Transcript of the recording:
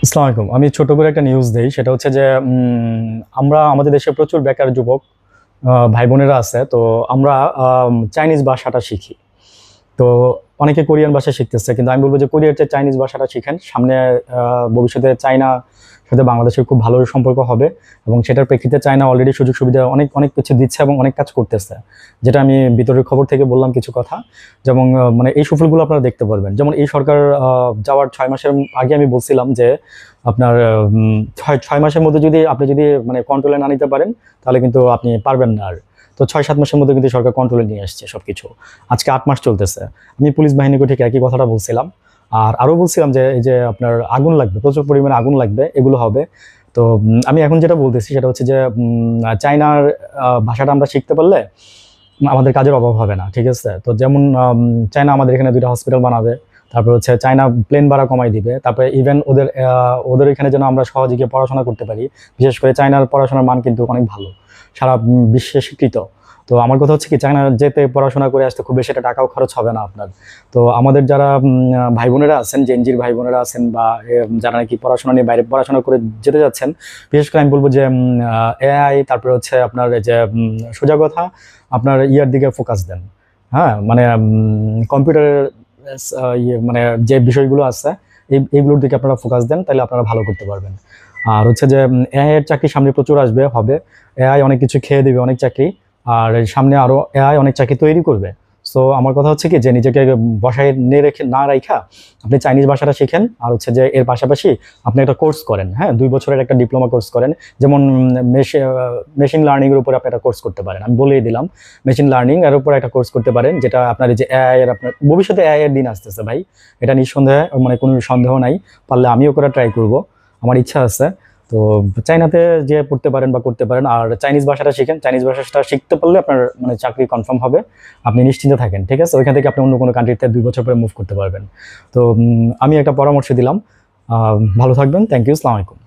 আসসালামু আলাইকুম। আমি ছোট করে একটা নিউজ দেই। সেটা হচ্ছে যে আমরা আমাদের দেশে প্রচুর বেকার যুবক ভাই বোনেরা আছে। তো আমরা চাইনিজ ভাষাটা শিখি। তো অনেকে কোরিয়ান ভাষা শিখতেছে। কিন্তু আমি বলব যে কোরিয়ার চেয়ে চাইনিজ ভাষাটা শিখেন। সামনে ভবিষ্যতে চায়নার সাথে বাংলাদেশের খুব ভালো সম্পর্ক হবে এবং সেটার প্রেক্ষিতে চায়না অলরেডি সুযোগ সুবিধা অনেক, অনেক কিছু দিচ্ছে এবং অনেক কাজ করতেছে। যেটা আমি ভিতরের খবর থেকে বললাম কিছু কথা। যেমন মানে এই সুফলগুলো আপনারা দেখতে পারবেন। যেমন এই সরকার যাওয়ার ৬ মাসের আগে আমি বলছিলাম যে আপনার ৬ মাসের মধ্যে যদি আপনি যদি মানে কন্ট্রোলে না নিতে পারেন, তাহলে কিন্তু আপনি পারবেন না আর। তো ৬-৭ মাসের মধ্যে কিন্তু সরকার কন্ট্রোলে নিয়ে আসছে সবকিছু। আজকে ৮ মাস চলতেছে। আমি পুলিশ বাহিনীকে ঠিক একই কথাটা বলছিলাম। আর আরো বলছিলাম যে এই যে আপনার আগুন লাগবে, প্রচুর পরিমাণে আগুন লাগবে, এগুলো হবে। তো আমি এখন যেটা বলতেছি সেটা হচ্ছে যে চায়নার ভাষাটা আমরা শিখতে পারলে আমাদের কাজের অভাব হবে না, ঠিক আছে? তো যেমন চায়না আমাদের এখানে ২টা হসপিটাল বানাবে। তারপর হচ্ছে চায়না প্লেন ভাড়া কমাই দিবে। তারপরে ইভেন ওদের এখানে যেন আমরা সহজে গিয়ে পড়াশোনা করতে পারি। বিশেষ করে চায়নার পড়াশোনার মান কিন্তু অনেক ভালো। সারা বিশ্বে স্বীকৃত। তো আমার কথা হচ্ছে কি, চায়না যেতে পড়াশোনা করে আসতে খুব বেশি একটা টাকাও খরচ হবে না আপনার। তো আমাদের যারা ভাই বোনেরা আছেন, জেনজির ভাই বোনেরা আছেন বা যারা নাকি পড়াশোনা নিয়ে বাইরে পড়াশোনা করে যেতে যাচ্ছেন, বিশেষ করে আমি বলবো যে এআই, তারপরে হচ্ছে আপনার এই যে সোজা কথা আপনার ইয়ার দিকে ফোকাস দেন। হ্যাঁ, মানে কম্পিউটারের মানে যে বিষয়গুলো আছে এইগুলোর দিকে আপনারা ফোকাস দেন, তাহলে আপনারা ভালো করতে পারবেন। আর হচ্ছে যে এআই এর চাকরি সামনে প্রচুর আসবে, হবে। এআই অনেক কিছু খেয়ে দিবে, অনেক চাকরি। আর এর সামনে আরো এআই অনেক চাকরি তৈরি করবে। সো আমার কথা হচ্ছে কি, যে নিজেকে বসায় নিয়ে রেখে না রাইখা আপনি চাইনিজ ভাষাটা শিখেন। আর হচ্ছে যে এর পাশাপাশি আপনি একটা কোর্স করেন, হ্যাঁ, ২ বছরের একটা ডিপ্লোমা কোর্স করেন। যেমন মেশিন লার্নিং এর উপর আপনি একটা কোর্স করতে পারেন। আমি বলেই দিলাম, মেশিন লার্নিং এর উপর একটা কোর্স করতে পারেন, যেটা আপনার এই যে এআই এর আপনার ভবিষ্যতে এআই এর দিন আসতেছে ভাই। এটা নিঃসন্দেহে, মানে কোনো সন্দেহ নাই। পারলে আমিও করা ট্রাই করব, আমার ইচ্ছা আছে। তো চাইনাতে যে পড়তে পারেন বা করতে পারেন। আর চাইনিজ ভাষাটা শিখেন। চাইনিজ ভাষাটা শিখতে পারলে আপনার মানে চাকরি কনফার্ম হবে। আপনি নিশ্চিন্তে থাকেন, ঠিক আছে? ওইখান থেকে আপনি অন্য কোনো কান্ট্রিতে ২ বছর পরে মুভ করতে পারবেন। তো আমি একটা পরামর্শ দিলাম। ভালো থাকবেন। Thank you. আসসালামু আলাইকুম।